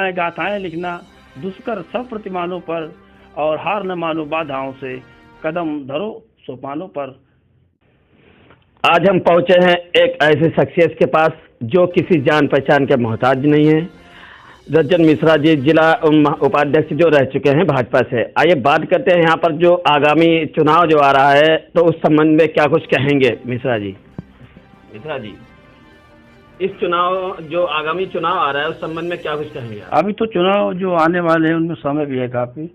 कविताएं गाथाएं लिखना, दुष्कर सब प्रतिमानों पर, और हार न मानो बाधाओं से, कदम धरो सोपानों पर। आज हम पहुंचे हैं एक ऐसे शख्सियत के पास जो किसी जान पहचान के मोहताज नहीं है। रंजन मिश्रा जी जिला उपाध्यक्ष जो रह चुके हैं भाजपा से। आइए बात करते हैं यहाँ पर जो आगामी चुनाव जो आ रहा है, तो उस संबंध में क्या कुछ कहेंगे मिश्रा जी। मिश्रा जी, इस चुनाव जो आगामी चुनाव आ रहा है उस संबंध में क्या कुछ कहेंगे आप? अभी तो चुनाव जो आने वाले हैं उनमें समय भी है काफ़ी,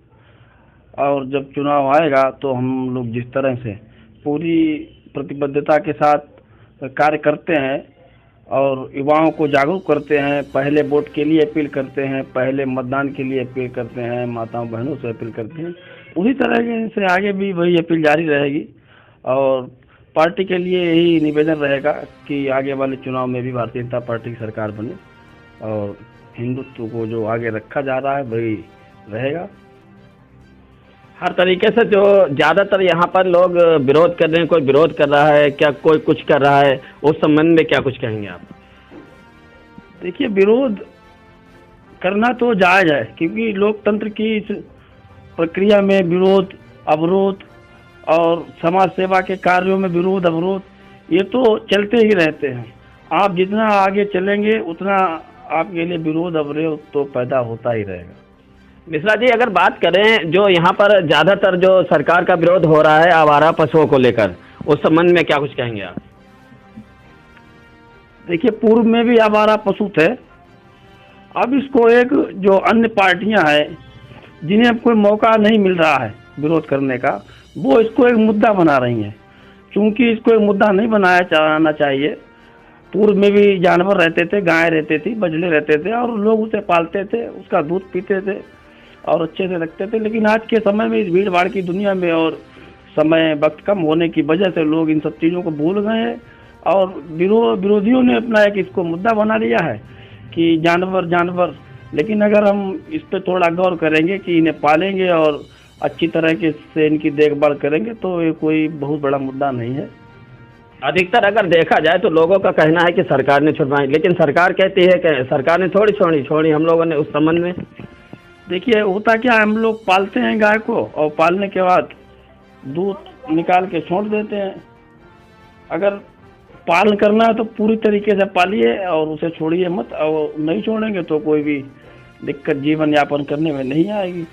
और जब चुनाव आएगा तो हम लोग जिस तरह से पूरी प्रतिबद्धता के साथ कार्य करते हैं और युवाओं को जागरूक करते हैं, पहले वोट के लिए अपील करते हैं, पहले मतदान के लिए अपील करते हैं, माताओं बहनों से अपील करते हैं, उसी तरह से आगे भी वही अपील जारी रहेगी। और पार्टी के लिए यही निवेदन रहेगा कि आगे वाले चुनाव में भी भारतीय जनता पार्टी की सरकार बने और हिंदुत्व को जो आगे रखा जा रहा है वही रहेगा। हर तरीके से जो ज़्यादातर यहाँ पर लोग विरोध कर रहे हैं, कोई विरोध कर रहा है क्या, कोई कुछ कर रहा है, उस संबंध में क्या कुछ कहेंगे आप? देखिए, विरोध करना तो जायज़ है, क्योंकि लोकतंत्र की इस प्रक्रिया में विरोध, अवरोध और समाज सेवा के कार्यों में विरोध, अवरोध ये तो चलते ही रहते हैं। आप जितना आगे चलेंगे उतना आपके लिए विरोध, अवरोध तो पैदा होता ही रहेगा। मिश्रा जी, अगर बात करें जो यहाँ पर ज़्यादातर जो सरकार का विरोध हो रहा है आवारा पशुओं को लेकर, उस संबंध में क्या कुछ कहेंगे आप? देखिए, पूर्व में भी आवारा पशु थे, अब इसको एक जो अन्य पार्टियां हैं जिन्हें अब कोई मौका नहीं मिल रहा है विरोध करने का, वो इसको एक मुद्दा बना रही हैं। क्योंकि इसको एक मुद्दा नहीं बनाया जाना चाहिए। पूर्व में भी जानवर रहते थे, गाय रहते थी, बछड़े रहते थे और लोग उसे पालते थे, उसका दूध पीते थे और अच्छे से रखते थे। लेकिन आज के समय में इस भीड़ भाड़ की दुनिया में और समय वक्त कम होने की वजह से लोग इन सब चीज़ों को भूल गए हैं और विरोधियों ने अपना एक इसको मुद्दा बना लिया है कि जानवर। लेकिन अगर हम इस पर थोड़ा गौर करेंगे कि इन्हें पालेंगे और अच्छी तरह से इनकी देखभाल करेंगे तो ये कोई बहुत बड़ा मुद्दा नहीं है। अधिकतर अगर देखा जाए तो लोगों का कहना है कि सरकार ने छुड़वाई, लेकिन सरकार कहती है कि सरकार ने थोड़ी छोड़ी हम लोगों ने। उस संबंध में देखिए, होता क्या है, हम लोग पालते हैं गाय को और पालने के बाद दूध निकाल के छोड़ देते हैं। अगर पालन करना है तो पूरी तरीके से पालिए और उसे छोड़िए मत, और नहीं छोड़ेंगे तो कोई भी दिक्कत जीवन यापन करने में नहीं आएगी।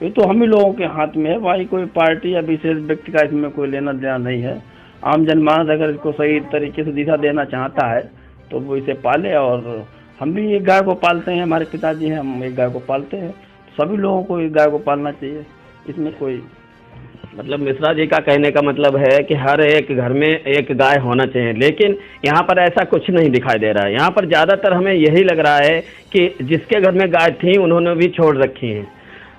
ये तो हम ही लोगों के हाथ में है भाई, कोई पार्टी या विशेष व्यक्ति का इसमें कोई लेना देना नहीं है। आम जनमानस अगर इसको सही तरीके से दिशा देना चाहता है तो वो इसे पाले। और हम भी एक गाय को पालते हैं, हमारे पिताजी हैं, हम एक गाय को पालते हैं। सभी लोगों को इस गाय को पालना चाहिए, इसमें कोई मतलब मिश्रा जी का कहने का मतलब है कि हर एक घर में एक गाय होना चाहिए, लेकिन यहाँ पर ऐसा कुछ नहीं दिखाई दे रहा है। यहाँ पर ज़्यादातर हमें यही लग रहा है कि जिसके घर में गाय थी उन्होंने भी छोड़ रखी हैं।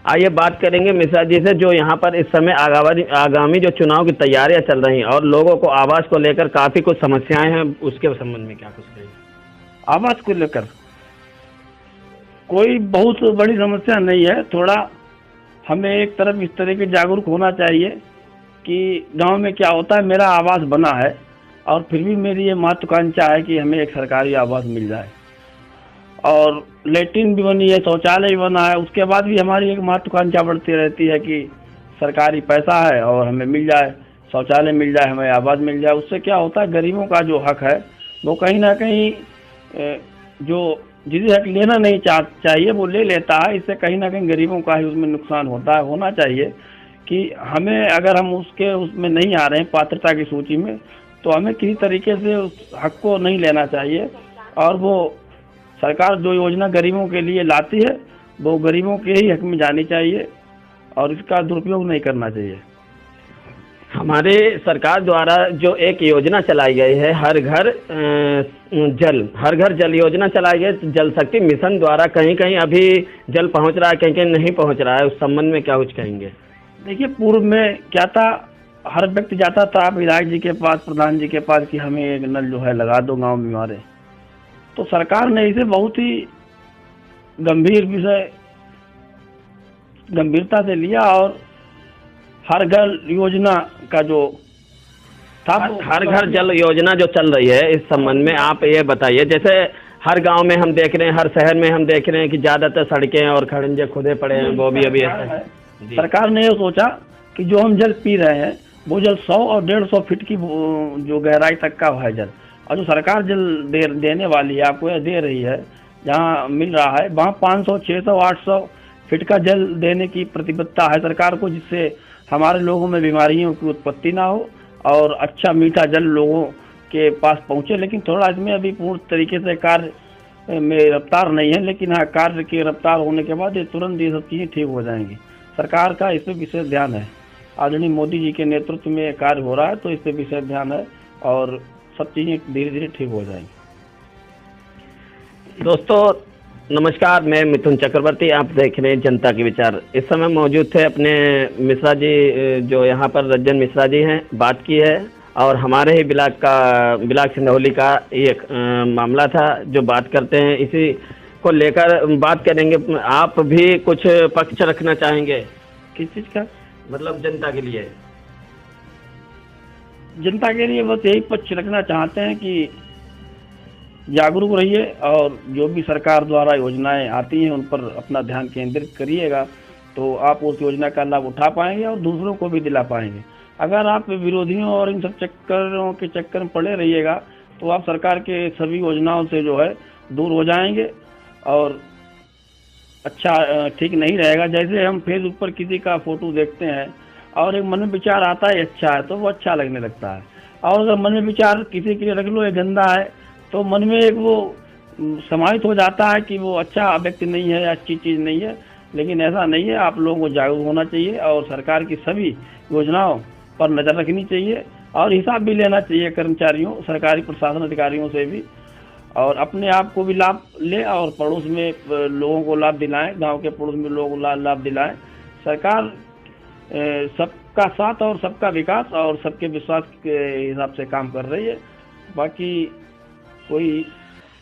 आइए बात करेंगे मिश्रा जी से, जो यहाँ पर इस समय आगामी जो चुनाव की तैयारियाँ चल रही हैं और लोगों को आवास को लेकर काफ़ी कुछ समस्याएं हैं, उसके संबंध में क्या कुछ कहेंगे? आवास को लेकर कोई बहुत बड़ी समस्या नहीं है। थोड़ा हमें एक तरफ इस तरह के जागरूक होना चाहिए कि गांव में क्या होता है, मेरा आवास बना है और फिर भी मेरी ये महत्वाकांक्षा है कि हमें एक सरकारी आवास मिल जाए, और लेट्रिन भी बनी है, शौचालय भी बना है, उसके बाद भी हमारी एक महत्वाकांक्षा बढ़ती रहती है कि सरकारी पैसा है और हमें मिल जाए, शौचालय मिल जाए, हमें आवास मिल जाए। उससे क्या होता है, गरीबों का जो हक है वो कहीं ना कहीं जो जिसे हक लेना नहीं चाहिए वो ले लेता है। इससे कहीं ना कहीं गरीबों का ही उसमें नुकसान होता है। होना चाहिए कि हमें, अगर हम उसमें नहीं आ रहे हैं पात्रता की सूची में, तो हमें किसी तरीके से उस हक को नहीं लेना चाहिए, और वो सरकार जो योजना गरीबों के लिए लाती है वो गरीबों के ही हक में जानी चाहिए और इसका दुरुपयोग नहीं करना चाहिए। हमारे सरकार द्वारा जो एक योजना चलाई गई है, हर घर जल योजना चलाई गई, जल शक्ति मिशन द्वारा कहीं कहीं अभी जल पहुंच रहा है, कहीं कहीं नहीं पहुंच रहा है। उस संबंध में क्या कुछ कहेंगे? देखिए, पूर्व में क्या था, हर व्यक्ति जाता था विधायक जी के पास, प्रधान जी के पास कि हमें एक नल जो है लगा दो गांव में हमारे। तो सरकार ने इसे बहुत ही गंभीरता से लिया और हर घर योजना का जो था, हर घर जल योजना जो चल रही है, इस संबंध में आप ये बताइए, जैसे हर गांव में हम देख रहे हैं, हर शहर में हम देख रहे हैं कि ज़्यादातर सड़कें और खड़ंजे खुदे पड़े हैं, वो भी अभी ऐसा जी। सरकार ने ये सोचा कि जो हम जल पी रहे हैं वो जल 100 और 150 फीट की जो गहराई तक का है जल, और जो सरकार जल देने वाली है आपको या दे रही है, जहाँ मिल रहा है वहाँ 500, 600, 800 फीट का जल देने की प्रतिबद्धता है सरकार को, जिससे हमारे लोगों में बीमारियों की उत्पत्ति ना हो और अच्छा मीठा जल लोगों के पास पहुँचे। लेकिन थोड़ा इसमें अभी पूर्ण तरीके से कार्य में रफ्तार नहीं है, लेकिन हाँ कार्य की रफ्तार होने के बाद ये तुरंत ये सब चीज़ें ठीक हो जाएंगी। सरकार का इस पर विशेष ध्यान है, आदरणीय मोदी जी के नेतृत्व में कार्य हो रहा है, तो इस पर विशेष ध्यान है और सब चीज़ें धीरे धीरे ठीक हो जाएंगी। दोस्तों नमस्कार, मैं मिथुन चक्रवर्ती, आप देख रहे हैं जनता के विचार। इस समय मौजूद थे अपने मिश्रा जी, जो यहाँ पर रज्जन मिश्रा जी हैं, बात की है और हमारे ही ब्लाक सिंधौली का एक मामला था जो बात करते हैं, इसी को लेकर बात करेंगे। आप भी कुछ पक्ष रखना चाहेंगे? किस चीज़ का? मतलब जनता के लिए। जनता के लिए बस यही पक्ष रखना चाहते हैं कि जागरूक रहिए और जो भी सरकार द्वारा योजनाएं आती हैं उन पर अपना ध्यान केंद्रित करिएगा, तो आप उस योजना का लाभ उठा पाएंगे और दूसरों को भी दिला पाएंगे। अगर आप विरोधियों और इन सब चक्करों के चक्कर में पड़े रहिएगा तो आप सरकार के सभी योजनाओं से जो है दूर हो जाएंगे और अच्छा ठीक नहीं रहेगा। जैसे हम फेसबुक पर किसी का फोटो देखते हैं और एक मन में विचार आता है अच्छा है तो वो अच्छा लगने लगता है, और अगर मन में विचार किसी के लिए रख लो ये गंदा है तो मन में एक वो समाहित हो जाता है कि वो अच्छा व्यक्ति नहीं है, अच्छी चीज़ नहीं है। लेकिन ऐसा नहीं है, आप लोगों को जागरूक होना चाहिए और सरकार की सभी योजनाओं पर नज़र रखनी चाहिए और हिसाब भी लेना चाहिए कर्मचारियों, सरकारी प्रशासन अधिकारियों से भी, और अपने आप को भी लाभ ले और पड़ोस में लोगों को लाभ दिलाएं, गांव के पड़ोस में लोगों को लाभ दिलाएं। सरकार सबका साथ और सबका विकास और सबके विश्वास के हिसाब से काम कर रही है। बाकी कोई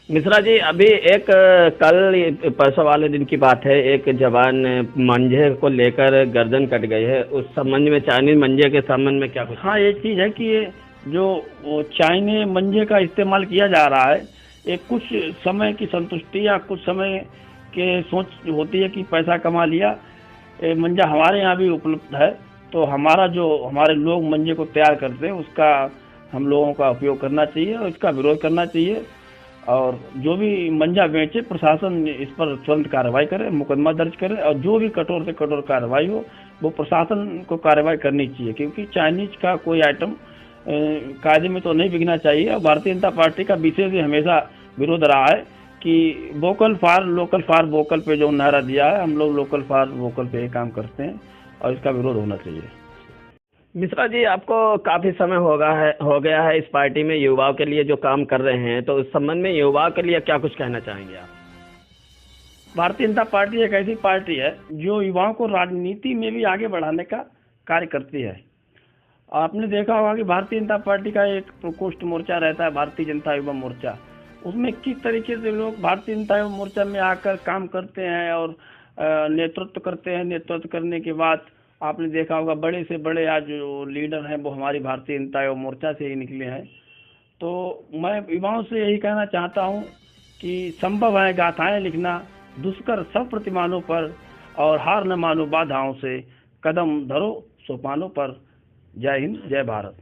मिश्रा जी, अभी एक कल परसों वाले दिन की बात है, एक जवान मंजे को लेकर गर्दन कट गई है। उस संबंध में, चाइनीज मंजे के संबंध में क्या कुछ? हाँ, ये चीज़ है कि ये जो चाइनीज मंजे का इस्तेमाल किया जा रहा है, ये कुछ समय की संतुष्टि या कुछ समय के सोच होती है कि पैसा कमा लिया। मंजा हमारे यहाँ भी उपलब्ध है, तो हमारे लोग मंजे को तैयार करते हैं, उसका हम लोगों का उपयोग करना चाहिए और इसका विरोध करना चाहिए। और जो भी मंजा बेचे प्रशासन इस पर तुरंत कार्रवाई करे, मुकदमा दर्ज करे और जो भी कठोर से कठोर कार्रवाई हो वो प्रशासन को कार्रवाई करनी चाहिए, क्योंकि चाइनीज का कोई आइटम कायदे में तो नहीं बिकना चाहिए। और भारतीय जनता पार्टी का विशेष हमेशा विरोध रहा है कि vocal for local for vocal पे जो नारा दिया है, हम लोग लोकल फॉर वोकल पे काम करते हैं और इसका विरोध होना चाहिए। मिश्रा जी, आपको काफ़ी समय हो गया है इस पार्टी में, युवाओं के लिए जो काम कर रहे हैं, तो इस संबंध में युवाओं के लिए क्या कुछ कहना चाहेंगे आप? भारतीय जनता पार्टी एक ऐसी पार्टी है जो युवाओं को राजनीति में भी आगे बढ़ाने का कार्य करती है। आपने देखा होगा कि भारतीय जनता पार्टी का एक प्रकोष्ठ मोर्चा रहता है, भारतीय जनता युवा मोर्चा, उसमें किस तरीके से लोग भारतीय जनता युवा मोर्चा में आकर काम करते हैं और नेतृत्व करते हैं। नेतृत्व करने के बाद आपने देखा होगा बड़े से बड़े आज जो लीडर हैं वो हमारी भारतीय जनता युवा मोर्चा से ही निकले हैं। तो मैं युवाओं से यही कहना चाहता हूं कि संभव है गाथाएं लिखना, दुष्कर सब प्रतिमानों पर और हार न मानो बाधाओं से, कदम धरो सोपानों पर। जय हिंद, जय भारत।